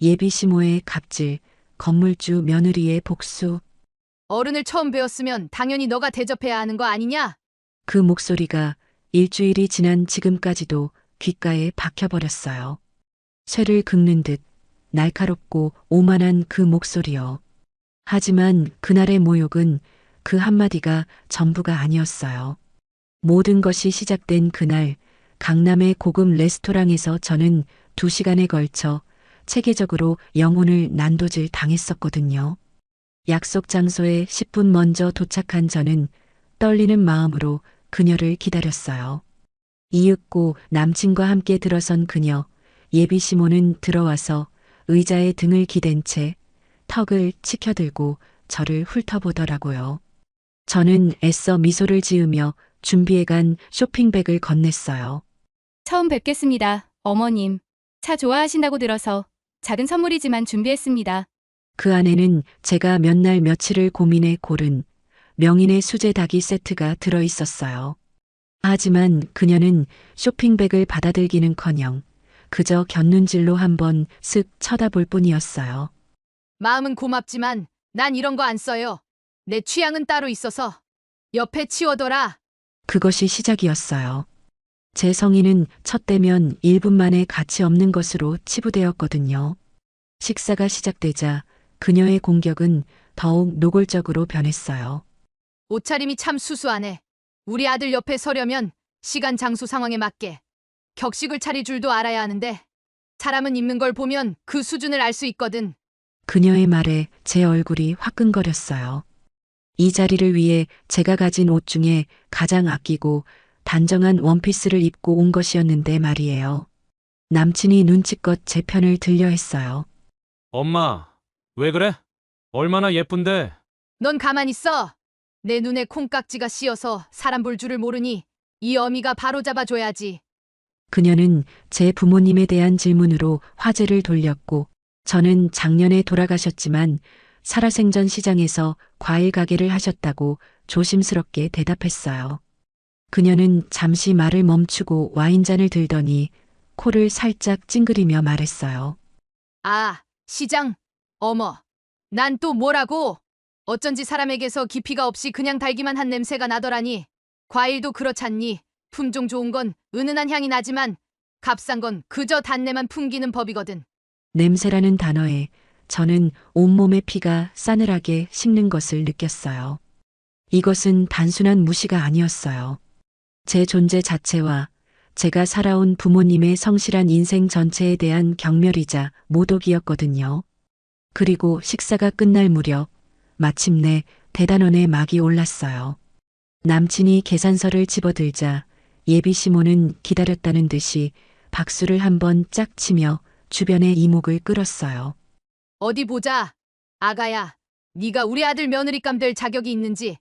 예비 시모의 갑질, 건물주 며느리의 복수. 어른을 처음 배웠으면 당연히 너가 대접해야 하는 거 아니냐? 그 목소리가 일주일이 지난 지금까지도 귓가에 박혀버렸어요. 쇠를 긁는 듯 날카롭고 오만한 그 목소리요. 하지만 그날의 모욕은 그 한마디가 전부가 아니었어요. 모든 것이 시작된 그날 강남의 고급 레스토랑에서 저는 2시간에 걸쳐 체계적으로 영혼을 난도질 당했었거든요. 약속 장소에 10분 먼저 도착한 저는 떨리는 마음으로 그녀를 기다렸어요. 이윽고 남친과 함께 들어선 그녀, 예비 시모는 들어와서 의자에 등을 기댄 채 턱을 치켜들고 저를 훑어보더라고요. 저는 애써 미소를 지으며 준비해간 쇼핑백을 건넸어요. 처음 뵙겠습니다, 어머님. 차 좋아하신다고 들어서 작은 선물이지만 준비했습니다. 그 안에는 제가 몇 날 며칠을 고민해 고른 명인의 수제 닭이 세트가 들어 있었어요. 하지만 그녀는 쇼핑백을 받아들기는커녕 그저 곁눈질로 한번 쓱 쳐다볼 뿐이었어요. 마음은 고맙지만 난 이런 거 안 써요. 내 취향은 따로 있어서 옆에 치워둬라. 그것이 시작이었어요. 제 성의는 첫 대면 1분 만에 가치 없는 것으로 치부되었거든요. 식사가 시작되자 그녀의 공격은 더욱 노골적으로 변했어요. 옷차림이 참 수수하네. 우리 아들 옆에 서려면 시간 장소 상황에 맞게 격식을 차릴 줄도 알아야 하는데 사람은 입는 걸 보면 그 수준을 알 수 있거든. 그녀의 말에 제 얼굴이 화끈거렸어요. 이 자리를 위해 제가 가진 옷 중에 가장 아끼고 단정한 원피스를 입고 온 것이었는데 말이에요. 남친이 눈치껏 제 편을 들려 했어요. 엄마, 왜 그래? 얼마나 예쁜데? 넌 가만 있어. 내 눈에 콩깍지가 씌어서 사람 볼 줄을 모르니 이 어미가 바로 잡아줘야지. 그녀는 제 부모님에 대한 질문으로 화제를 돌렸고 저는 작년에 돌아가셨지만 살아생전 시장에서 과일 가게를 하셨다고 조심스럽게 대답했어요. 그녀는 잠시 말을 멈추고 와인잔을 들더니 코를 살짝 찡그리며 말했어요. 아, 시장. 어머. 난 또 뭐라고? 어쩐지 사람에게서 깊이가 없이 그냥 달기만 한 냄새가 나더라니. 과일도 그렇잖니. 품종 좋은 건 은은한 향이 나지만 값싼 건 그저 단내만 풍기는 법이거든. 냄새라는 단어에 저는 온몸의 피가 싸늘하게 식는 것을 느꼈어요. 이것은 단순한 무시가 아니었어요. 제 존재 자체와 제가 살아온 부모님의 성실한 인생 전체에 대한 경멸이자 모독이었거든요. 그리고 식사가 끝날 무렵 마침내 대단원의 막이 올랐어요. 남친이 계산서를 집어들자 예비 시모는 기다렸다는 듯이 박수를 한번 짝 치며 주변의 이목을 끌었어요. 어디 보자. 아가야, 네가 우리 아들 며느리감 될 자격이 있는지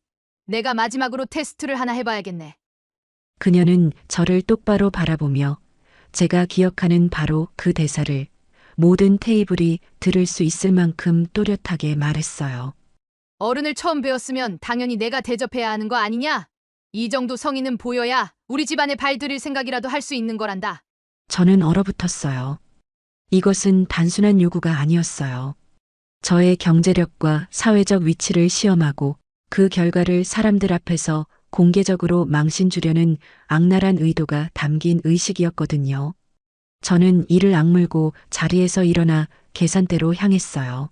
내가 마지막으로 테스트를 하나 해봐야겠네. 그녀는 저를 똑바로 바라보며 제가 기억하는 바로 그 대사를 모든 테이블이 들을 수 있을 만큼 또렷하게 말했어요. 어른을 처음 배웠으면 당연히 내가 대접해야 하는 거 아니냐? 이 정도 성의는 보여야 우리 집안에 발들일 생각이라도 할 수 있는 거란다. 저는 얼어붙었어요. 이것은 단순한 요구가 아니었어요. 저의 경제력과 사회적 위치를 시험하고 그 결과를 사람들 앞에서 공개적으로 망신 주려는 악랄한 의도가 담긴 의식이었거든요. 저는 이를 악물고 자리에서 일어나 계산대로 향했어요.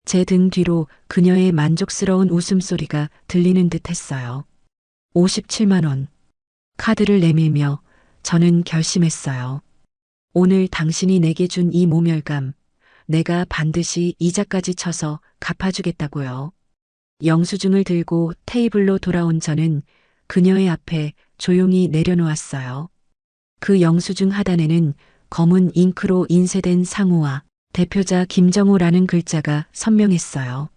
제 등 뒤로 그녀의 만족스러운 웃음소리가 들리는 듯 했어요. 57만 원. 카드를 내밀며 저는 결심했어요. 오늘 당신이 내게 준 이 모멸감, 내가 반드시 이자까지 쳐서 갚아주겠다고요. 영수증을 들고 테이블로 돌아온 저는 그녀의 앞에 조용히 내려놓았어요. 그 영수증 하단에는 검은 잉크로 인쇄된 상호와 대표자 김정호라는 글자가 선명했어요.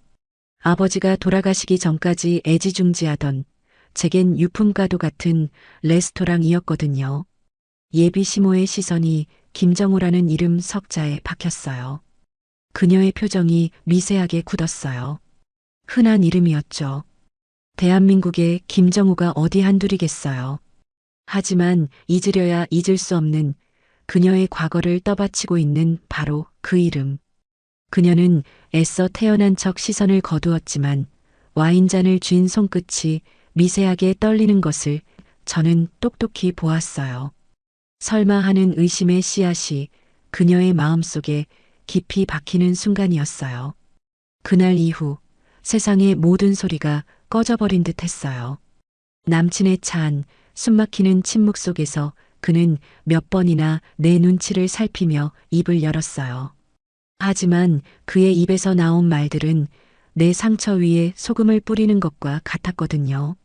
아버지가 돌아가시기 전까지 애지중지하던 제겐 유품과도 같은 레스토랑이었거든요. 예비 시모의 시선이 김정호라는 이름 석자에 박혔어요. 그녀의 표정이 미세하게 굳었어요. 흔한 이름이었죠. 대한민국에 김정호가 어디 한둘이겠어요. 하지만 잊으려야 잊을 수 없는 그녀의 과거를 떠받치고 있는 바로 그 이름. 그녀는 애써 태어난 척 시선을 거두었지만 와인잔을 쥔 손끝이 미세하게 떨리는 것을 저는 똑똑히 보았어요. 설마 하는 의심의 씨앗이 그녀의 마음속에 깊이 박히는 순간이었어요. 그날 이후 세상의 모든 소리가 꺼져버린 듯 했어요. 남친의 차한 숨막히는 침묵 속에서 그는 몇 번이나 내 눈치를 살피며 입을 열었어요. 하지만 그의 입에서 나온 말들은 내 상처 위에 소금을 뿌리는 것과 같았거든요.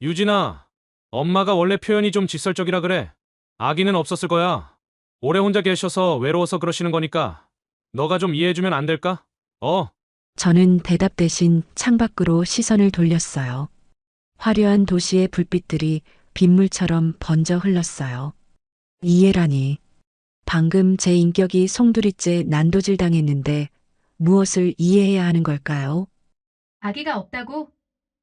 유진아, 엄마가 원래 표현이 좀 직설적이라 그래. 아기는 없었을 거야. 오래 혼자 계셔서 외로워서 그러시는 거니까 너가 좀 이해해주면 안 될까? 저는 대답 대신 창밖으로 시선을 돌렸어요. 화려한 도시의 불빛들이 빗물처럼 번져 흘렀어요. 이해라니. 방금 제 인격이 송두리째 난도질 당했는데 무엇을 이해해야 하는 걸까요? 아기가 없다고?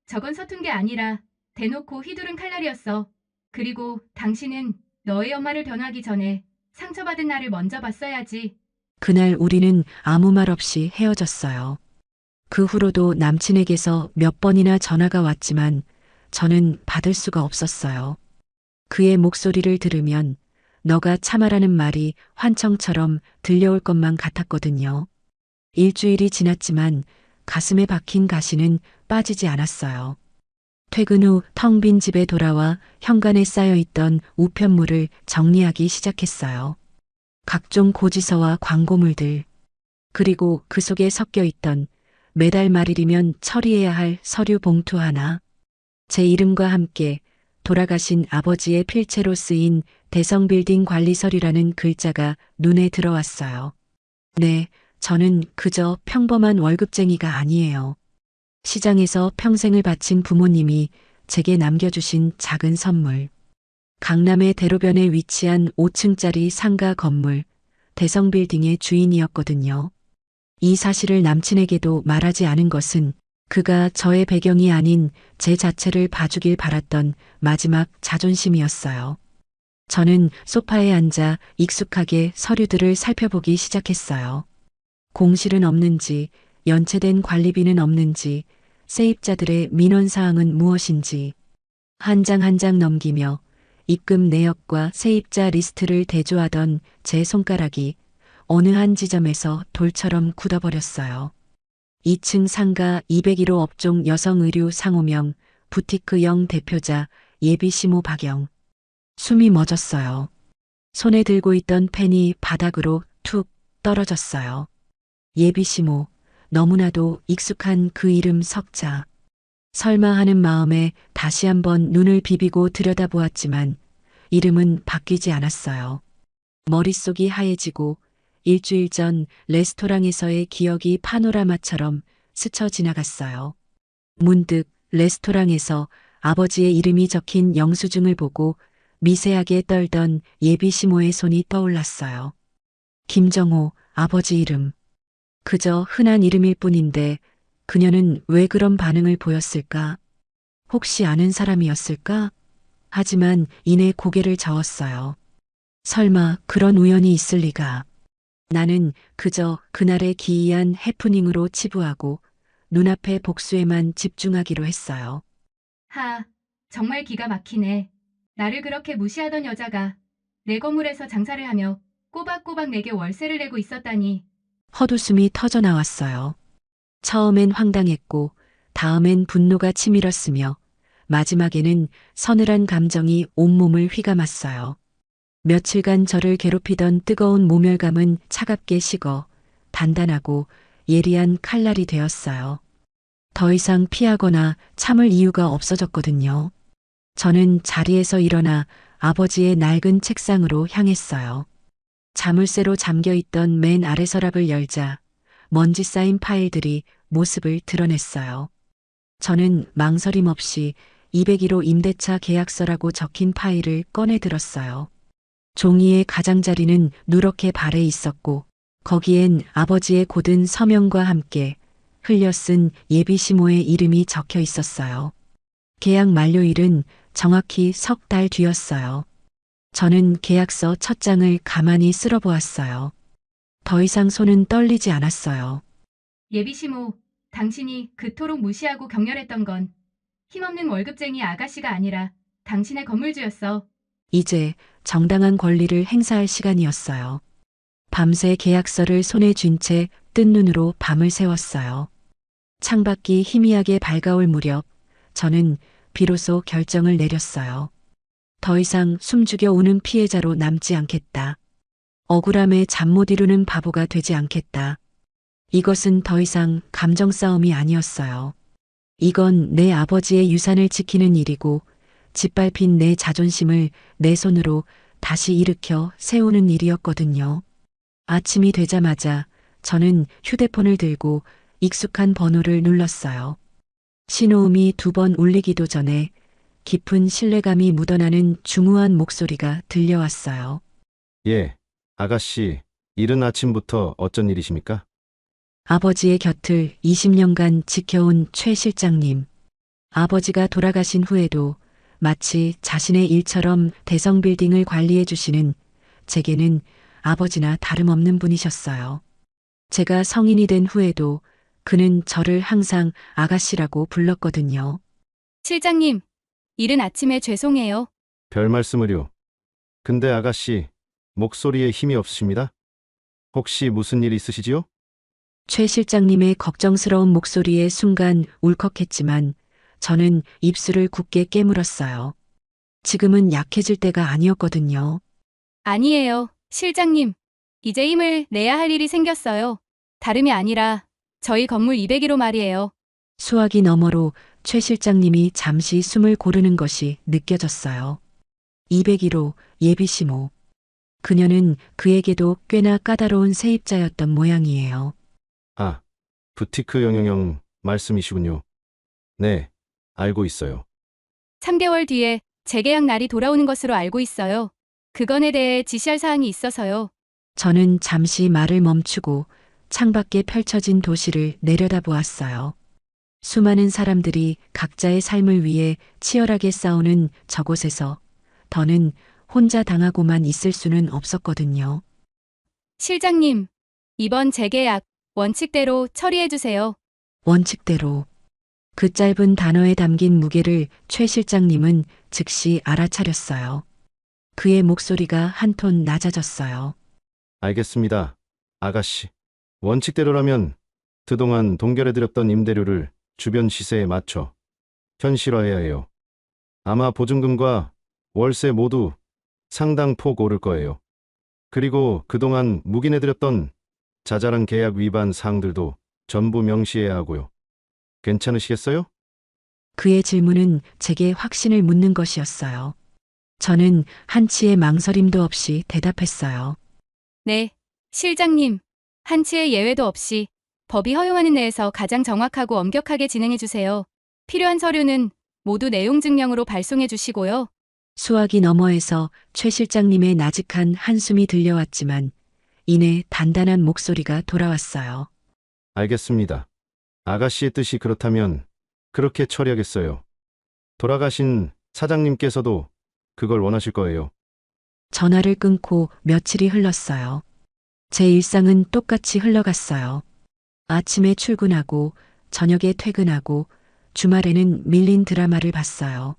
저건 서툰 게 아니라 대놓고 휘두른 칼날이었어. 그리고 당신은 너의 엄마를 변호하기 전에 상처받은 나를 먼저 봤어야지. 그날 우리는 아무 말 없이 헤어졌어요. 그 후로도 남친에게서 몇 번이나 전화가 왔지만 저는 받을 수가 없었어요. 그의 목소리를 들으면 너가 참아라는 말이 환청처럼 들려올 것만 같았거든요. 일주일이 지났지만 가슴에 박힌 가시는 빠지지 않았어요. 퇴근 후 텅 빈 집에 돌아와 현관에 쌓여있던 우편물을 정리하기 시작했어요. 각종 고지서와 광고물들, 그리고 그 속에 섞여 있던 매달 말일이면 처리해야 할 서류 봉투 하나, 제 이름과 함께 돌아가신 아버지의 필체로 쓰인 대성빌딩 관리서류라는 글자가 눈에 들어왔어요. 네, 저는 그저 평범한 월급쟁이가 아니에요. 시장에서 평생을 바친 부모님이 제게 남겨주신 작은 선물. 강남의 대로변에 위치한 5층짜리 상가 건물, 대성빌딩의 주인이었거든요. 이 사실을 남친에게도 말하지 않은 것은 그가 저의 배경이 아닌 제 자체를 봐주길 바랐던 마지막 자존심이었어요. 저는 소파에 앉아 익숙하게 서류들을 살펴보기 시작했어요. 공실은 없는지, 연체된 관리비는 없는지, 세입자들의 민원사항은 무엇인지, 한 장 한 장 넘기며 입금 내역과 세입자 리스트를 대조하던 제 손가락이 어느 한 지점에서 돌처럼 굳어버렸어요. 2층 상가 201호 업종 여성의류 상호명 부티크영 대표자 예비시모 박영. 숨이 멎었어요. 손에 들고 있던 펜이 바닥으로 툭 떨어졌어요. 예비시모, 너무나도 익숙한 그 이름 석자. 설마 하는 마음에 다시 한번 눈을 비비고 들여다보았지만 이름은 바뀌지 않았어요. 머릿속이 하얘지고 일주일 전 레스토랑에서의 기억이 파노라마처럼 스쳐 지나갔어요. 문득 레스토랑에서 아버지의 이름이 적힌 영수증을 보고 미세하게 떨던 예비시모의 손이 떠올랐어요. 김정호, 아버지 이름. 그저 흔한 이름일 뿐인데 그녀는 왜 그런 반응을 보였을까? 혹시 아는 사람이었을까? 하지만 이내 고개를 저었어요. 설마 그런 우연이 있을 리가. 나는 그저 그날의 기이한 해프닝으로 치부하고 눈앞의 복수에만 집중하기로 했어요. 정말 기가 막히네. 나를 그렇게 무시하던 여자가 내 건물에서 장사를 하며 꼬박꼬박 내게 월세를 내고 있었다니. 헛웃음이 터져 나왔어요. 처음엔 황당했고 다음엔 분노가 치밀었으며 마지막에는 서늘한 감정이 온몸을 휘감았어요. 며칠간 저를 괴롭히던 뜨거운 모멸감은 차갑게 식어 단단하고 예리한 칼날이 되었어요. 더 이상 피하거나 참을 이유가 없어졌거든요. 저는 자리에서 일어나 아버지의 낡은 책상으로 향했어요. 자물쇠로 잠겨있던 맨 아래 서랍을 열자 먼지 쌓인 파일들이 모습을 드러냈어요. 저는 망설임 없이 201호 임대차 계약서라고 적힌 파일을 꺼내 들었어요. 종이의 가장자리는 누렇게 발해 있었고 거기엔 아버지의 곧은 서명과 함께 흘려 쓴 예비시모의 이름이 적혀 있었어요. 계약 만료일은 정확히 석 달 뒤였어요. 저는 계약서 첫 장을 가만히 쓸어보았어요. 더 이상 손은 떨리지 않았어요. 예비시모, 당신이 그토록 무시하고 격렬했던 건 힘없는 월급쟁이 아가씨가 아니라 당신의 건물주였어. 이제 정당한 권리를 행사할 시간이었어요. 밤새 계약서를 손에 쥔 채 뜬 눈으로 밤을 새웠어요. 창밖이 희미하게 밝아올 무렵 저는 비로소 결정을 내렸어요. 더 이상 숨죽여 우는 피해자로 남지 않겠다. 억울함에 잠 못 이루는 바보가 되지 않겠다. 이것은 더 이상 감정 싸움이 아니었어요. 이건 내 아버지의 유산을 지키는 일이고 짓밟힌 내 자존심을 내 손으로 다시 일으켜 세우는 일이었거든요. 아침이 되자마자 저는 휴대폰을 들고 익숙한 번호를 눌렀어요. 신호음이 2번 울리기도 전에 깊은 신뢰감이 묻어나는 중후한 목소리가 들려왔어요. 예, 아가씨, 이른 아침부터 어쩐 일이십니까? 아버지의 곁을 20년간 지켜온 최 실장님. 아버지가 돌아가신 후에도 마치 자신의 일처럼 대성 빌딩을 관리해 주시는 제게는 아버지나 다름없는 분이셨어요. 제가 성인이 된 후에도 그는 저를 항상 아가씨라고 불렀거든요. 실장님, 이른 아침에 죄송해요. 별 말씀을요. 근데 아가씨, 목소리에 힘이 없으십니다? 혹시 무슨 일 있으시지요? 최 실장님의 걱정스러운 목소리에 순간 울컥했지만 저는 입술을 굳게 깨물었어요. 지금은 약해질 때가 아니었거든요. 아니에요, 실장님. 이제 힘을 내야 할 일이 생겼어요. 다름이 아니라 저희 건물 201호 말이에요. 수화기 너머로 최 실장님이 잠시 숨을 고르는 것이 느껴졌어요. 201호 예비시모. 그녀는 그에게도 꽤나 까다로운 세입자였던 모양이에요. 아, 부티크 영영영 말씀이시군요. 네, 알고 있어요. 3개월 뒤에 재계약 날이 돌아오는 것으로 알고 있어요. 그건에 대해 지시할 사항이 있어서요. 저는 잠시 말을 멈추고 창밖에 펼쳐진 도시를 내려다보았어요. 수많은 사람들이 각자의 삶을 위해 치열하게 싸우는 저곳에서 더는 혼자 당하고만 있을 수는 없었거든요. 실장님, 이번 재계약 원칙대로 처리해주세요. 원칙대로. 그 짧은 단어에 담긴 무게를 최 실장님은 즉시 알아차렸어요. 그의 목소리가 한 톤 낮아졌어요. 알겠습니다, 아가씨. 원칙대로라면 그동안 동결해드렸던 임대료를 주변 시세에 맞춰 현실화해야 해요. 아마 보증금과 월세 모두 상당 폭 오를 거예요. 그리고 그동안 묵인해드렸던 자잘한 계약 위반 사항들도 전부 명시해야 하고요. 괜찮으시겠어요? 그의 질문은 제게 확신을 묻는 것이었어요. 저는 한치의 망설임도 없이 대답했어요. 네, 실장님. 한치의 예외도 없이 법이 허용하는 내에서 가장 정확하고 엄격하게 진행해주세요. 필요한 서류는 모두 내용 증명으로 발송해 주시고요. 수화기 너머에서 최 실장님의 나직한 한숨이 들려왔지만 이내 단단한 목소리가 돌아왔어요. 알겠습니다. 아가씨의 뜻이 그렇다면 그렇게 처리하겠어요. 돌아가신 사장님께서도 그걸 원하실 거예요. 전화를 끊고 며칠이 흘렀어요. 제 일상은 똑같이 흘러갔어요. 아침에 출근하고 저녁에 퇴근하고 주말에는 밀린 드라마를 봤어요.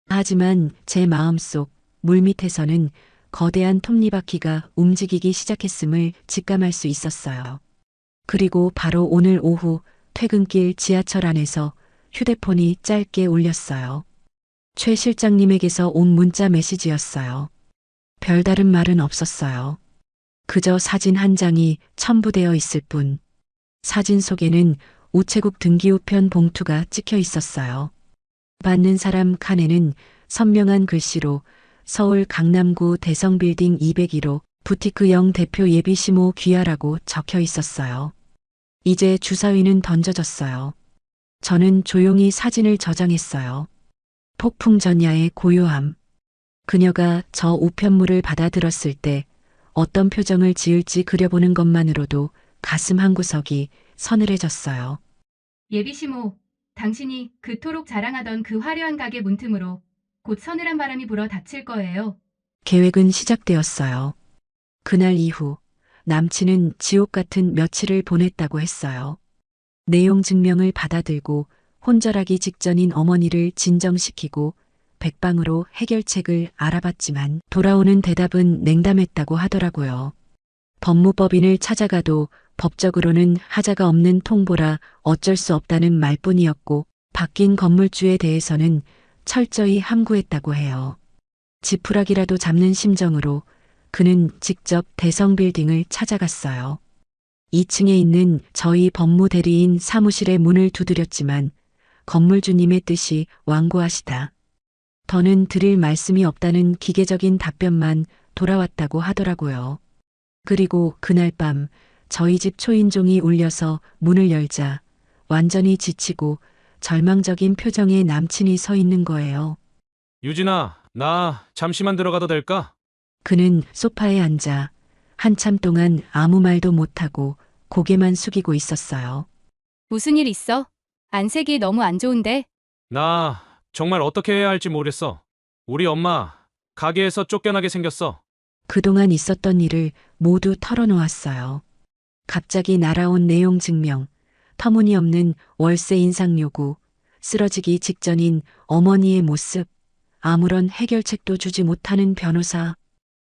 하지만 제 마음속 물밑에서는 거대한 톱니바퀴가 움직이기 시작했음을 직감할 수 있었어요. 그리고 바로 오늘 오후 퇴근길 지하철 안에서 휴대폰이 짧게 울렸어요. 최 실장님에게서 온 문자 메시지였어요. 별다른 말은 없었어요. 그저 사진 한 장이 첨부되어 있을 뿐. 사진 속에는 우체국 등기우편 봉투가 찍혀 있었어요. 받는 사람 칸에는 선명한 글씨로 서울 강남구 대성빌딩 201호 부티크영 대표 예비시모 귀하라고 적혀 있었어요. 이제 주사위는 던져졌어요. 저는 조용히 사진을 저장했어요. 폭풍 전야의 고요함. 그녀가 저 우편물을 받아들었을 때 어떤 표정을 지을지 그려보는 것만으로도 가슴 한구석이 서늘해졌어요. 예비시모, 당신이 그토록 자랑하던 그 화려한 가게 문틈으로 곧 서늘한 바람이 불어 닫힐 거예요. 계획은 시작되었어요. 그날 이후 남친은 지옥 같은 며칠을 보냈다고 했어요. 내용 증명을 받아들고 혼절하기 직전인 어머니를 진정시키고 백방으로 해결책을 알아봤지만 돌아오는 대답은 냉담했다고 하더라고요. 법무법인을 찾아가도 법적으로는 하자가 없는 통보라 어쩔 수 없다는 말뿐이었고 바뀐 건물주에 대해서는 철저히 함구했다고 해요. 지푸라기라도 잡는 심정으로 그는 직접 대성빌딩을 찾아갔어요. 2층에 있는 저희 법무대리인 사무실의 문을 두드렸지만 건물주님의 뜻이 완고하시다. 더는 드릴 말씀이 없다는 기계적인 답변만 돌아왔다고 하더라고요. 그리고 그날 밤 저희 집 초인종이 울려서 문을 열자 완전히 지치고 절망적인 표정의 남친이 서 있는 거예요. 유진아, 나 잠시만 들어가도 될까? 그는 소파에 앉아 한참 동안 아무 말도 못하고 고개만 숙이고 있었어요. 무슨 일 있어? 안색이 너무 안 좋은데? 나 정말 어떻게 해야 할지 모르겠어. 우리 엄마 가게에서 쫓겨나게 생겼어. 그동안 있었던 일을 모두 털어놓았어요. 갑자기 날아온 내용 증명, 터무니없는 월세 인상 요구, 쓰러지기 직전인 어머니의 모습, 아무런 해결책도 주지 못하는 변호사.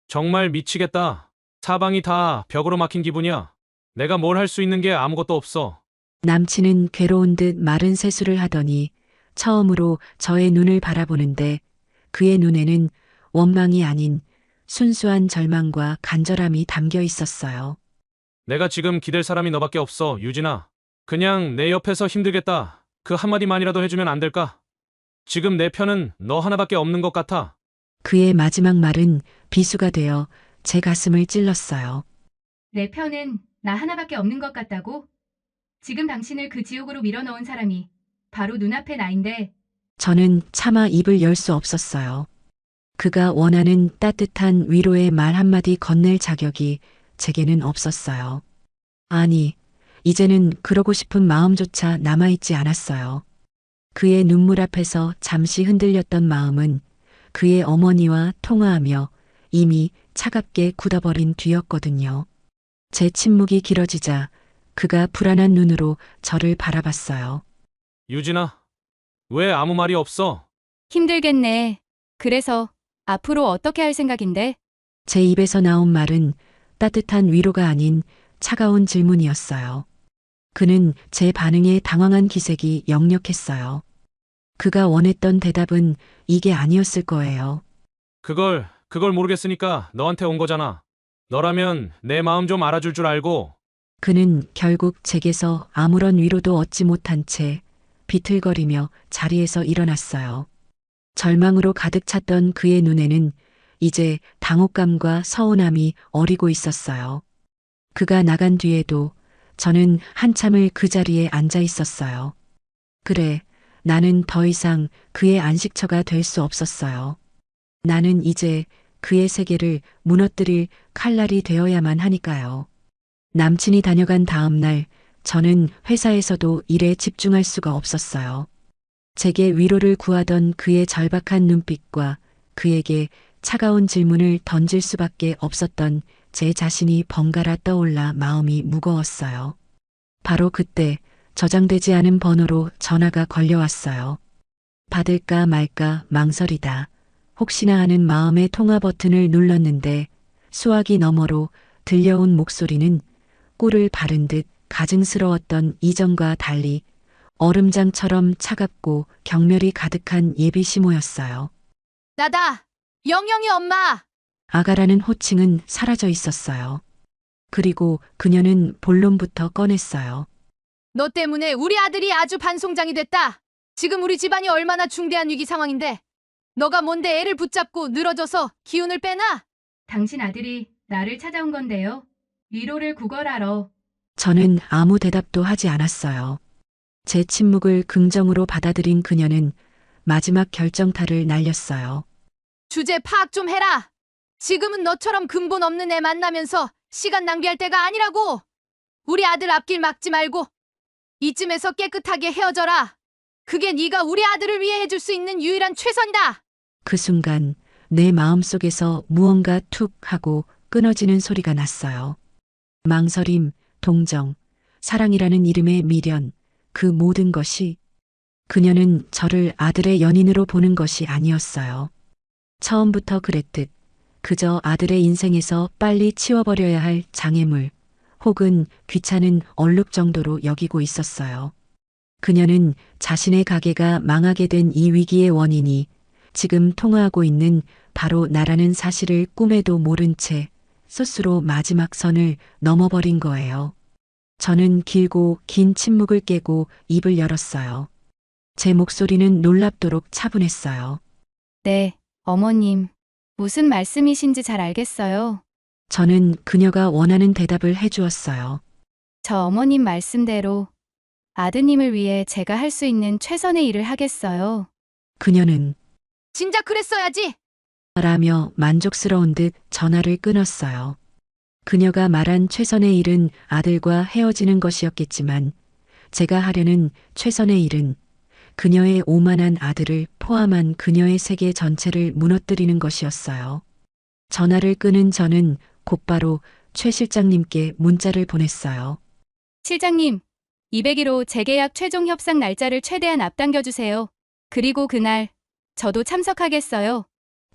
정말 미치겠다. 사방이 다 벽으로 막힌 기분이야. 내가 뭘 할 수 있는 게 아무것도 없어. 남친은 괴로운 듯 마른 세수를 하더니 처음으로 저의 눈을 바라보는데 그의 눈에는 원망이 아닌 순수한 절망과 간절함이 담겨 있었어요. 내가 지금 기댈 사람이 너밖에 없어, 유진아. 그냥 내 옆에서 힘들겠다. 그 한마디만이라도 해주면 안 될까? 지금 내 편은 너 하나밖에 없는 것 같아. 그의 마지막 말은 비수가 되어 제 가슴을 찔렀어요. 내 편은 나 하나밖에 없는 것 같다고? 지금 당신을 그 지옥으로 밀어넣은 사람이 바로 눈앞에 나인데 저는 차마 입을 열 수 없었어요. 그가 원하는 따뜻한 위로의 말 한마디 건넬 자격이 제게는 없었어요. 아니, 이제는 그러고 싶은 마음조차 남아있지 않았어요. 그의 눈물 앞에서 잠시 흔들렸던 마음은 그의 어머니와 통화하며 이미 차갑게 굳어버린 뒤였거든요. 제 침묵이 길어지자 그가 불안한 눈으로 저를 바라봤어요. 유진아, 왜 아무 말이 없어? 힘들겠네. 그래서 앞으로 어떻게 할 생각인데? 제 입에서 나온 말은 따뜻한 위로가 아닌 차가운 질문이었어요. 그는 제 반응에 당황한 기색이 역력했어요. 그가 원했던 대답은 이게 아니었을 거예요. 그걸 모르겠으니까 너한테 온 거잖아. 너라면 내 마음 좀 알아줄 줄 알고. 그는 결국 제게서 아무런 위로도 얻지 못한 채 비틀거리며 자리에서 일어났어요. 절망으로 가득 찼던 그의 눈에는 이제 당혹감과 서운함이 어리고 있었어요. 그가 나간 뒤에도 저는 한참을 그 자리에 앉아 있었어요. 그래, 나는 더 이상 그의 안식처가 될 수 없었어요. 나는 이제 그의 세계를 무너뜨릴 칼날이 되어야만 하니까요. 남친이 다녀간 다음 날 저는 회사에서도 일에 집중할 수가 없었어요. 제게 위로를 구하던 그의 절박한 눈빛과 그에게 차가운 질문을 던질 수밖에 없었던 제 자신이 번갈아 떠올라 마음이 무거웠어요. 바로 그때 저장되지 않은 번호로 전화가 걸려왔어요. 받을까 말까 망설이다. 혹시나 하는 마음의 통화 버튼을 눌렀는데 수화기 너머로 들려온 목소리는 꿀을 바른 듯 가증스러웠던 이전과 달리 얼음장처럼 차갑고 경멸이 가득한 예비 시모였어요. 나다! 영영이 엄마! 아가라는 호칭은 사라져 있었어요. 그리고 그녀는 본론부터 꺼냈어요. 너 때문에 우리 아들이 아주 반송장이 됐다. 지금 우리 집안이 얼마나 중대한 위기 상황인데 너가 뭔데 애를 붙잡고 늘어져서 기운을 빼나? 당신 아들이 나를 찾아온 건데요. 위로를 구걸하러. 저는 아무 대답도 하지 않았어요. 제 침묵을 긍정으로 받아들인 그녀는 마지막 결정타를 날렸어요. 주제 파악 좀 해라. 지금은 너처럼 근본 없는 애 만나면서 시간 낭비할 때가 아니라고. 우리 아들 앞길 막지 말고 이쯤에서 깨끗하게 헤어져라. 그게 네가 우리 아들을 위해 해줄 수 있는 유일한 최선이다. 그 순간 내 마음속에서 무언가 툭 하고 끊어지는 소리가 났어요. 망설임, 동정, 사랑이라는 이름의 미련, 그 모든 것이 그녀는 저를 아들의 연인으로 보는 것이 아니었어요. 처음부터 그랬듯 그저 아들의 인생에서 빨리 치워버려야 할 장애물 혹은 귀찮은 얼룩 정도로 여기고 있었어요. 그녀는 자신의 가게가 망하게 된 이 위기의 원인이 지금 통화하고 있는 바로 나라는 사실을 꿈에도 모른 채 스스로 마지막 선을 넘어버린 거예요. 저는 길고 긴 침묵을 깨고 입을 열었어요. 제 목소리는 놀랍도록 차분했어요. 네, 어머님. 무슨 말씀이신지 잘 알겠어요. 저는 그녀가 원하는 대답을 해주었어요. 저 어머님 말씀대로 아드님을 위해 제가 할 수 있는 최선의 일을 하겠어요. 그녀는 진작 그랬어야지. 라며 만족스러운 듯 전화를 끊었어요. 그녀가 말한 최선의 일은 아들과 헤어지는 것이었겠지만 제가 하려는 최선의 일은 그녀의 오만한 아들을 포함한 그녀의 세계 전체를 무너뜨리는 것이었어요. 전화를 끊은 저는 곧바로 최 실장님께 문자를 보냈어요. 실장님, 201호 재계약 최종 협상 날짜를 최대한 앞당겨주세요. 그리고 그날 저도 참석하겠어요.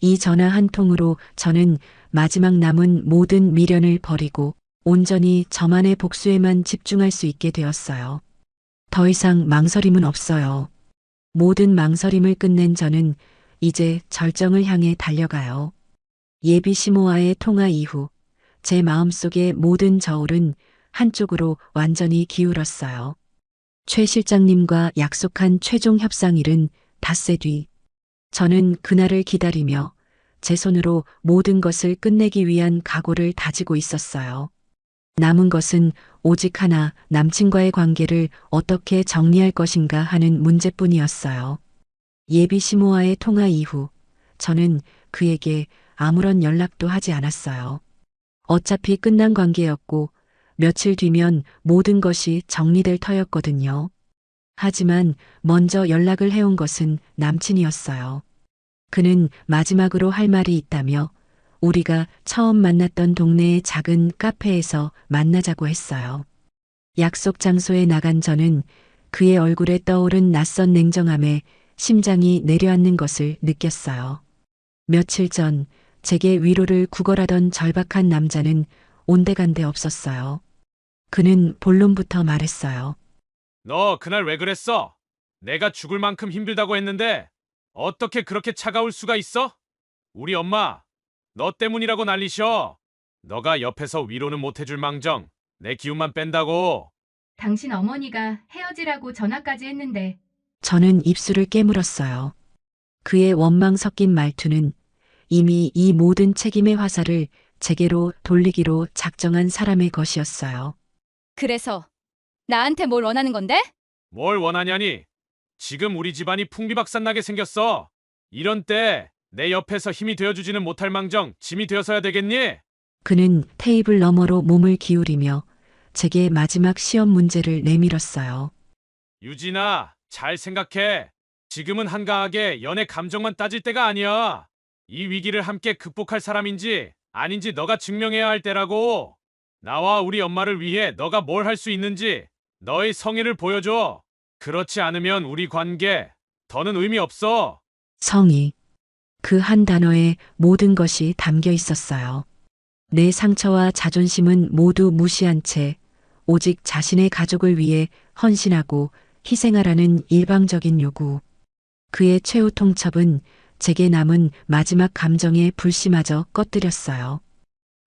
이 전화 한 통으로 저는 마지막 남은 모든 미련을 버리고 온전히 저만의 복수에만 집중할 수 있게 되었어요. 더 이상 망설임은 없어요. 모든 망설임을 끝낸 저는 이제 절정을 향해 달려가요. 예비 시모와의 통화 이후 제 마음속의 모든 저울은 한쪽으로 완전히 기울었어요. 최 실장님과 약속한 최종 협상일은 닷새 뒤 저는 그날을 기다리며 제 손으로 모든 것을 끝내기 위한 각오를 다지고 있었어요. 남은 것은 오직 하나, 남친과의 관계를 어떻게 정리할 것인가 하는 문제뿐이었어요. 예비 시모와의 통화 이후 저는 그에게 아무런 연락도 하지 않았어요. 어차피 끝난 관계였고 며칠 뒤면 모든 것이 정리될 터였거든요. 하지만 먼저 연락을 해온 것은 남친이었어요. 그는 마지막으로 할 말이 있다며 우리가 처음 만났던 동네의 작은 카페에서 만나자고 했어요. 약속 장소에 나간 저는 그의 얼굴에 떠오른 낯선 냉정함에 심장이 내려앉는 것을 느꼈어요. 며칠 전 제게 위로를 구걸하던 절박한 남자는 온데간데 없었어요. 그는 본론부터 말했어요. 너 그날 왜 그랬어? 내가 죽을 만큼 힘들다고 했는데 어떻게 그렇게 차가울 수가 있어? 우리 엄마 너 때문이라고 난리셔. 너가 옆에서 위로는 못 해줄 망정 내 기운만 뺀다고. 당신 어머니가 헤어지라고 전화까지 했는데 저는 입술을 깨물었어요. 그의 원망 섞인 말투는 이미 이 모든 책임의 화살을 제게로 돌리기로 작정한 사람의 것이었어요. 그래서 나한테 뭘 원하는 건데? 뭘 원하냐니? 지금 우리 집안이 풍비박산나게 생겼어. 이런 때 내 옆에서 힘이 되어주지는 못할 망정 짐이 되어서야 되겠니? 그는 테이블 너머로 몸을 기울이며 제게 마지막 시험 문제를 내밀었어요. 유진아, 잘 생각해. 지금은 한가하게 연애 감정만 따질 때가 아니야. 이 위기를 함께 극복할 사람인지 아닌지 너가 증명해야 할 때라고. 나와 우리 엄마를 위해 너가 뭘 할 수 있는지 너의 성의를 보여줘. 그렇지 않으면 우리 관계 더는 의미 없어. 성의. 그 한 단어에 모든 것이 담겨 있었어요. 내 상처와 자존심은 모두 무시한 채 오직 자신의 가족을 위해 헌신하고 희생하라는 일방적인 요구. 그의 최후 통첩은 제게 남은 마지막 감정의 불씨마저 꺼뜨렸어요.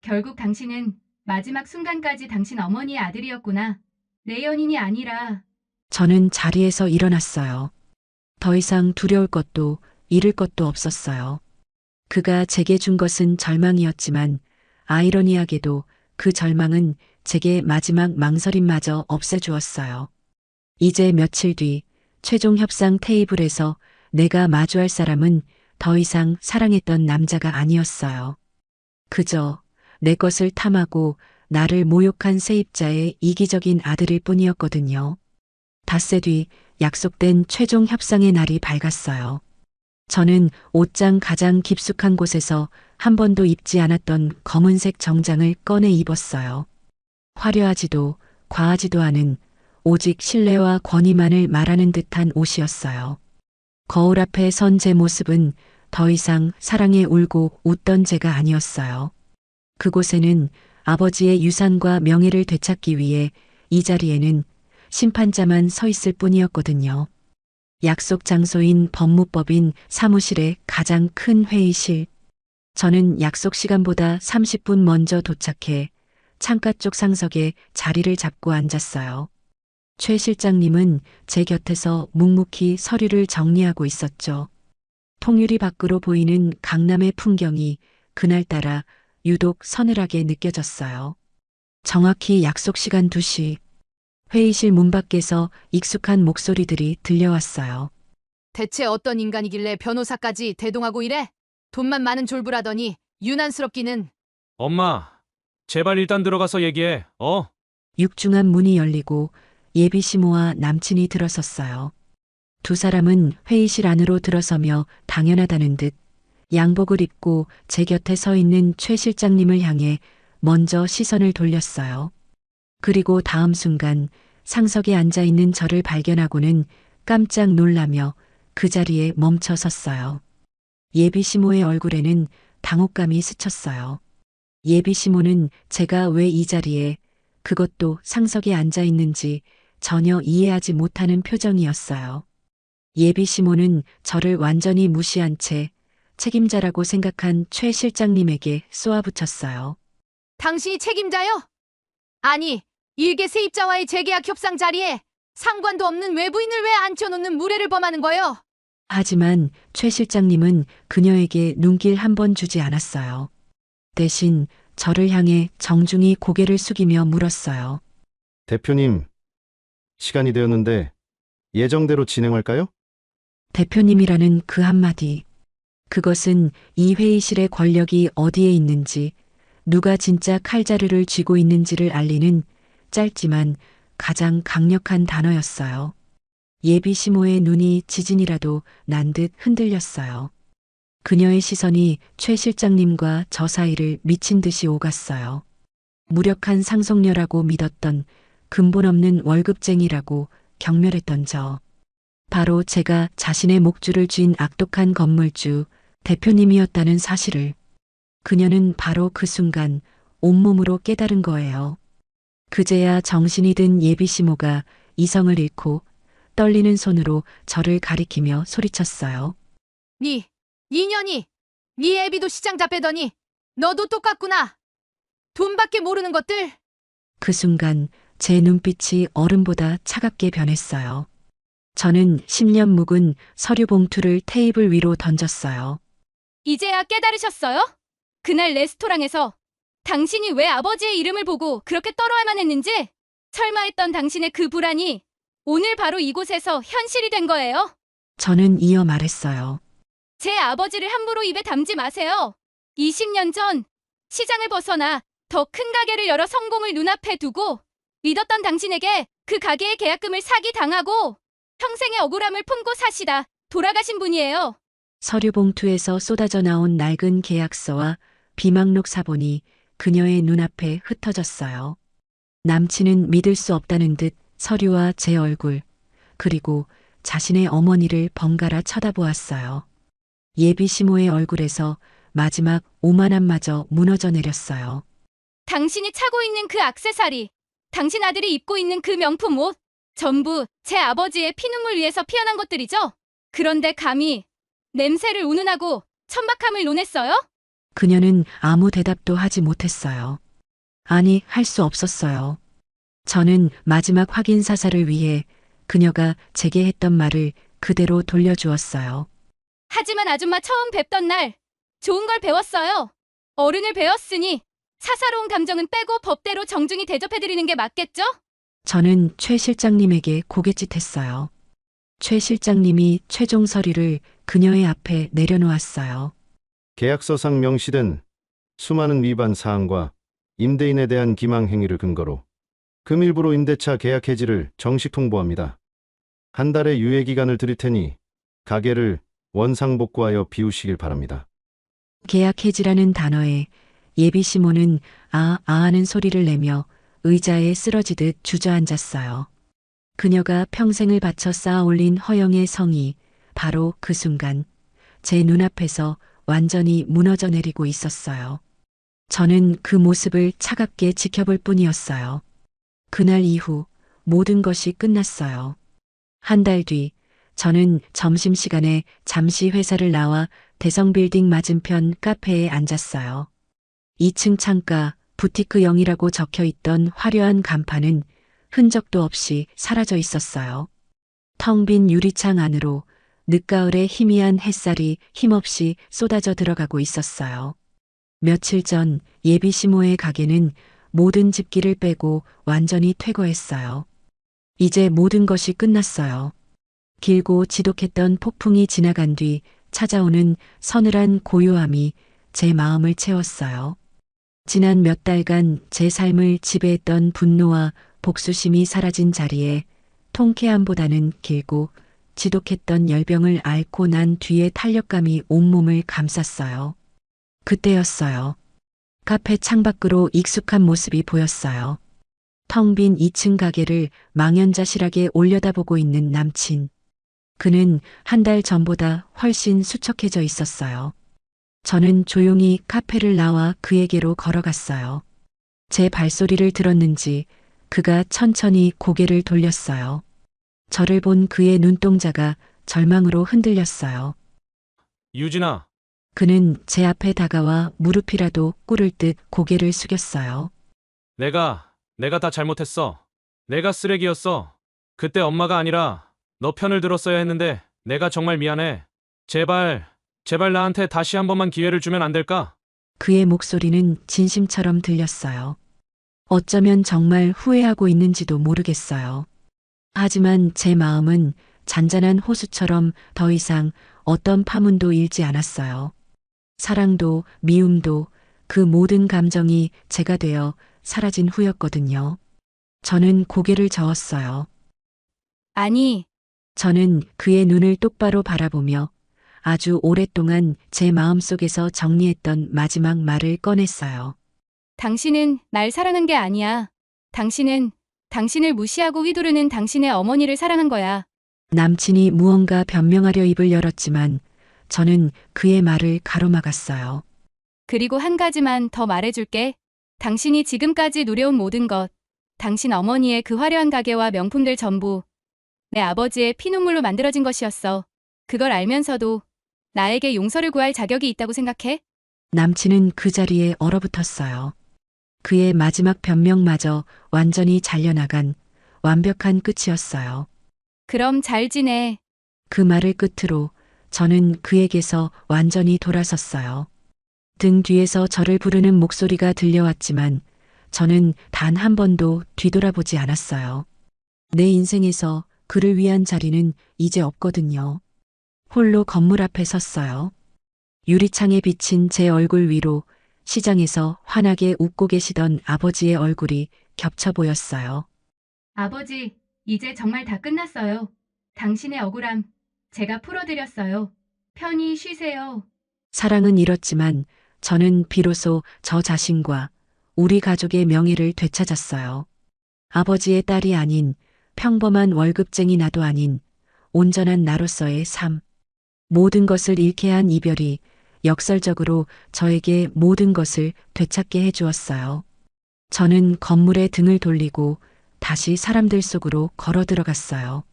결국 당신은 마지막 순간까지 당신 어머니의 아들이었구나. 내 연인이 아니라. 저는 자리에서 일어났어요. 더 이상 두려울 것도 잃을 것도 없었어요. 그가 제게 준 것은 절망이었지만 아이러니하게도 그 절망은 제게 마지막 망설임마저 없애주었어요. 이제 며칠 뒤 최종 협상 테이블에서 내가 마주할 사람은 더 이상 사랑했던 남자가 아니었어요. 그저 내 것을 탐하고 나를 모욕한 세입자의 이기적인 아들일 뿐이었거든요. 닷새 뒤 약속된 최종 협상의 날이 밝았어요. 저는 옷장 가장 깊숙한 곳에서 한 번도 입지 않았던 검은색 정장을 꺼내 입었어요. 화려하지도 과하지도 않은 오직 신뢰와 권위만을 말하는 듯한 옷이었어요. 거울 앞에 선 제 모습은 더 이상 사랑에 울고 웃던 제가 아니었어요. 그곳에는 아버지의 유산과 명예를 되찾기 위해 이 자리에는 심판자만 서 있을 뿐이었거든요. 약속 장소인 법무법인 사무실의 가장 큰 회의실. 저는 약속 시간보다 30분 먼저 도착해 창가 쪽 상석에 자리를 잡고 앉았어요. 최 실장님은 제 곁에서 묵묵히 서류를 정리하고 있었죠. 통유리 밖으로 보이는 강남의 풍경이 그날따라 유독 서늘하게 느껴졌어요. 정확히 약속 시간 2시. 회의실 문 밖에서 익숙한 목소리들이 들려왔어요. 대체 어떤 인간이길래 변호사까지 대동하고 이래? 돈만 많은 졸부라더니 유난스럽기는. 엄마, 제발 일단 들어가서 얘기해. 육중한 문이 열리고 예비 시모와 남친이 들어섰어요. 두 사람은 회의실 안으로 들어서며 당연하다는 듯 양복을 입고 제 곁에 서 있는 최 실장님을 향해 먼저 시선을 돌렸어요. 그리고 다음 순간 상석에 앉아 있는 저를 발견하고는 깜짝 놀라며 그 자리에 멈춰 섰어요. 예비 시모의 얼굴에는 당혹감이 스쳤어요. 예비 시모는 제가 왜 이 자리에, 그것도 상석에 앉아 있는지 전혀 이해하지 못하는 표정이었어요. 예비 시모는 저를 완전히 무시한 채 책임자라고 생각한 최 실장님에게 쏘아붙였어요. 당신이 책임자요? 아니, 일개 세입자와의 재계약 협상 자리에 상관도 없는 외부인을 왜 앉혀놓는 무례를 범하는 거요? 하지만 최 실장님은 그녀에게 눈길 한 번 주지 않았어요. 대신 저를 향해 정중히 고개를 숙이며 물었어요. 대표님, 시간이 되었는데 예정대로 진행할까요? 대표님이라는 그 한마디. 그것은 이 회의실의 권력이 어디에 있는지, 누가 진짜 칼자루를 쥐고 있는지를 알리는 짧지만 가장 강력한 단어였어요. 예비 시모의 눈이 지진이라도 난 듯 흔들렸어요. 그녀의 시선이 최 실장님과 저 사이를 미친 듯이 오갔어요. 무력한 상속녀라고 믿었던, 근본 없는 월급쟁이라고 경멸했던 저. 바로 제가 자신의 목줄을 쥔 악독한 건물주 대표님이었다는 사실을 그녀는 바로 그 순간 온몸으로 깨달은 거예요. 그제야 정신이 든 예비 시모가 이성을 잃고 떨리는 손으로 저를 가리키며 소리쳤어요. 네 인연이, 네 애비도 시장자 빼더니 너도 똑같구나. 돈밖에 모르는 것들. 그 순간 제 눈빛이 얼음보다 차갑게 변했어요. 저는 10년 묵은 서류 봉투를 테이블 위로 던졌어요. 이제야 깨달으셨어요? 그날 레스토랑에서 당신이 왜 아버지의 이름을 보고 그렇게 떨어야만 했는지 설마 했던 당신의 그 불안이 오늘 바로 이곳에서 현실이 된 거예요. 저는 이어 말했어요. 제 아버지를 함부로 입에 담지 마세요. 20년 전 시장을 벗어나 더 큰 가게를 열어 성공을 눈앞에 두고 믿었던 당신에게 그 가게의 계약금을 사기당하고 평생의 억울함을 품고 사시다 돌아가신 분이에요. 서류 봉투에서 쏟아져 나온 낡은 계약서와 비망록 사본이 그녀의 눈앞에 흩어졌어요. 남친은 믿을 수 없다는 듯 서류와 제 얼굴, 그리고 자신의 어머니를 번갈아 쳐다보았어요. 예비 시모의 얼굴에서 마지막 오만함마저 무너져 내렸어요. 당신이 차고 있는 그 액세서리, 당신 아들이 입고 있는 그 명품 옷, 전부 제 아버지의 피눈물 위에서 피어난 것들이죠? 그런데 감히 냄새를 운운하고 천박함을 논했어요? 그녀는 아무 대답도 하지 못했어요. 아니, 할 수 없었어요. 저는 마지막 확인 사살을 위해 그녀가 제게 했던 말을 그대로 돌려주었어요. 하지만 아줌마 처음 뵙던 날 좋은 걸 배웠어요. 어른을 배웠으니 사사로운 감정은 빼고 법대로 정중히 대접해드리는 게 맞겠죠? 저는 최 실장님에게 고갯짓했어요. 최 실장님이 최종 서류를 그녀의 앞에 내려놓았어요. 계약서상 명시된 수많은 위반 사항과 임대인에 대한 기망 행위를 근거로 금일부로 임대차 계약 해지를 정식 통보합니다. 한 달의 유예 기간을 드릴 테니 가게를 원상복구하여 비우시길 바랍니다. 계약 해지라는 단어에 예비 시모는 아 하는 소리를 내며 의자에 쓰러지듯 주저앉았어요. 그녀가 평생을 바쳐 쌓아 올린 허영의 성이 바로 그 순간 제 눈앞에서 완전히 무너져 내리고 있었어요. 저는 그 모습을 차갑게 지켜볼 뿐이었어요. 그날 이후 모든 것이 끝났어요. 한 달 뒤 저는 점심시간에 잠시 회사를 나와 대성빌딩 맞은편 카페에 앉았어요. 2층 창가 부티크영이라고 적혀 있던 화려한 간판은 흔적도 없이 사라져 있었어요. 텅 빈 유리창 안으로 늦가을의 희미한 햇살이 힘없이 쏟아져 들어가고 있었어요. 며칠 전 예비시모의 가게는 모든 집기를 빼고 완전히 퇴거했어요. 이제 모든 것이 끝났어요. 길고 지독했던 폭풍이 지나간 뒤 찾아오는 서늘한 고요함이 제 마음을 채웠어요. 지난 몇 달간 제 삶을 지배했던 분노와 복수심이 사라진 자리에 통쾌함보다는 길고 지독했던 열병을 앓고 난 뒤에 탄력감이 온몸을 감쌌어요. 그때였어요. 카페 창밖으로 익숙한 모습이 보였어요. 텅 빈 2층 가게를 망연자실하게 올려다보고 있는 남친. 그는 한 달 전보다 훨씬 수척해져 있었어요. 저는 조용히 카페를 나와 그에게로 걸어갔어요. 제 발소리를 들었는지 그가 천천히 고개를 돌렸어요. 저를 본 그의 눈동자가 절망으로 흔들렸어요. 유진아, 그는 제 앞에 다가와 무릎이라도 꿇을 듯 고개를 숙였어요. 내가 다 잘못했어. 내가 쓰레기였어. 그때 엄마가 아니라 너 편을 들었어야 했는데 내가 정말 미안해. 제발 나한테 다시 한 번만 기회를 주면 안 될까? 그의 목소리는 진심처럼 들렸어요. 어쩌면 정말 후회하고 있는지도 모르겠어요. 하지만 제 마음은 잔잔한 호수처럼 더 이상 어떤 파문도 일지 않았어요. 사랑도 미움도 그 모든 감정이 제가 되어 사라진 후였거든요. 저는 고개를 저었어요. 아니, 저는 그의 눈을 똑바로 바라보며 아주 오랫동안 제 마음속에서 정리했던 마지막 말을 꺼냈어요. 당신은 날 사랑한 게 아니야. 당신은 당신을 무시하고 휘두르는 당신의 어머니를 사랑한 거야. 남친이 무언가 변명하려 입을 열었지만 저는 그의 말을 가로막았어요. 그리고 한 가지만 더 말해줄게. 당신이 지금까지 누려온 모든 것, 당신 어머니의 그 화려한 가게와 명품들 전부 내 아버지의 피눈물로 만들어진 것이었어. 그걸 알면서도 나에게 용서를 구할 자격이 있다고 생각해? 남친은 그 자리에 얼어붙었어요. 그의 마지막 변명마저 완전히 잘려나간 완벽한 끝이었어요. 그럼 잘 지내. 그 말을 끝으로 저는 그에게서 완전히 돌아섰어요. 등 뒤에서 저를 부르는 목소리가 들려왔지만 저는 단 한 번도 뒤돌아보지 않았어요. 내 인생에서 그를 위한 자리는 이제 없거든요. 홀로 건물 앞에 섰어요. 유리창에 비친 제 얼굴 위로 시장에서 환하게 웃고 계시던 아버지의 얼굴이 겹쳐 보였어요. 아버지, 이제 정말 다 끝났어요. 당신의 억울함, 제가 풀어드렸어요. 편히 쉬세요. 사랑은 잃었지만 저는 비로소 저 자신과 우리 가족의 명예를 되찾았어요. 아버지의 딸이 아닌 평범한 월급쟁이 나도 아닌 온전한 나로서의 삶. 모든 것을 잃게 한 이별이 역설적으로 저에게 모든 것을 되찾게 해주었어요. 저는 건물에 등을 돌리고 다시 사람들 속으로 걸어 들어갔어요.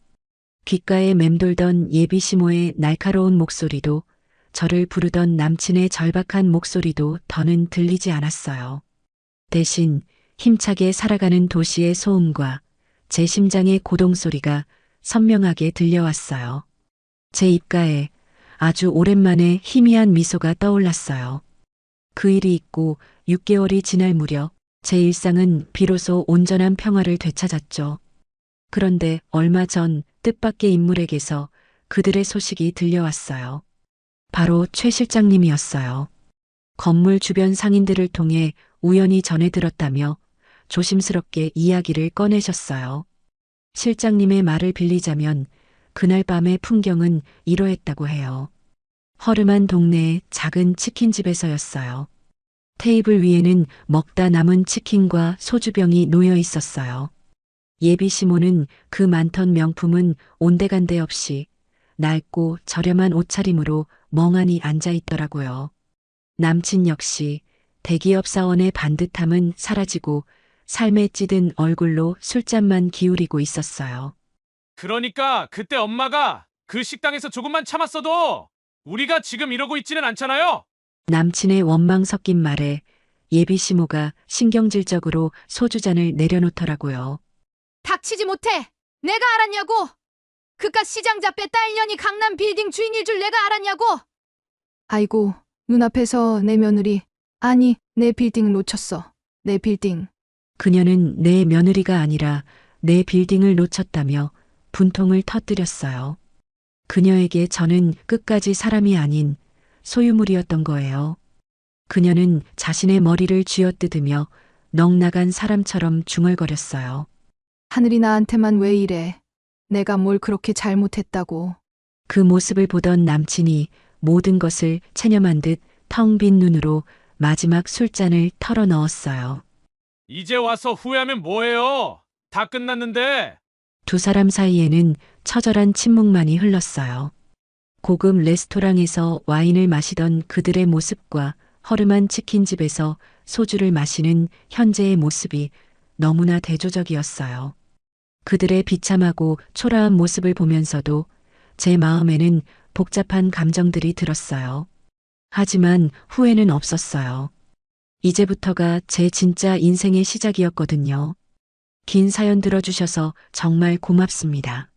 귓가에 맴돌던 예비시모의 날카로운 목소리도 저를 부르던 남친의 절박한 목소리도 더는 들리지 않았어요. 대신 힘차게 살아가는 도시의 소음과 제 심장의 고동 소리가 선명하게 들려왔어요. 제 입가에 아주 오랜만에 희미한 미소가 떠올랐어요. 그 일이 있고 6개월이 지날 무렵 제 일상은 비로소 온전한 평화를 되찾았죠. 그런데 얼마 전 뜻밖의 인물에게서 그들의 소식이 들려왔어요. 바로 최 실장님이었어요. 건물 주변 상인들을 통해 우연히 전해 들었다며 조심스럽게 이야기를 꺼내셨어요. 실장님의 말을 빌리자면 그날 밤의 풍경은 이러했다고 해요. 허름한 동네의 작은 치킨집에서였어요. 테이블 위에는 먹다 남은 치킨과 소주병이 놓여 있었어요. 예비 시모는 그 많던 명품은 온데간데 없이 낡고 저렴한 옷차림으로 멍하니 앉아 있더라고요. 남친 역시 대기업 사원의 반듯함은 사라지고 삶에 찌든 얼굴로 술잔만 기울이고 있었어요. 그러니까 그때 엄마가 그 식당에서 조금만 참았어도 우리가 지금 이러고 있지는 않잖아요. 남친의 원망 섞인 말에 예비 시모가 신경질적으로 소주잔을 내려놓더라고요. 닥치지 못해. 내가 알았냐고. 그깟 시장자 뺐 딸년이 강남 빌딩 주인일 줄 내가 알았냐고. 아이고, 눈앞에서 내 며느리, 아니 내 빌딩 놓쳤어. 내 빌딩. 그녀는 내 며느리가 아니라 내 빌딩을 놓쳤다며 분통을 터뜨렸어요. 그녀에게 저는 끝까지 사람이 아닌 소유물이었던 거예요. 그녀는 자신의 머리를 쥐어뜯으며 넋나간 사람처럼 중얼거렸어요. 하늘이 나한테만 왜 이래. 내가 뭘 그렇게 잘못했다고. 그 모습을 보던 남친이 모든 것을 체념한 듯 텅 빈 눈으로 마지막 술잔을 털어 넣었어요. 이제 와서 후회하면 뭐해요? 다 끝났는데. 두 사람 사이에는 처절한 침묵만이 흘렀어요. 고급 레스토랑에서 와인을 마시던 그들의 모습과 허름한 치킨집에서 소주를 마시는 현재의 모습이 너무나 대조적이었어요. 그들의 비참하고 초라한 모습을 보면서도 제 마음에는 복잡한 감정들이 들었어요. 하지만 후회는 없었어요. 이제부터가 제 진짜 인생의 시작이었거든요. 긴 사연 들어주셔서 정말 고맙습니다.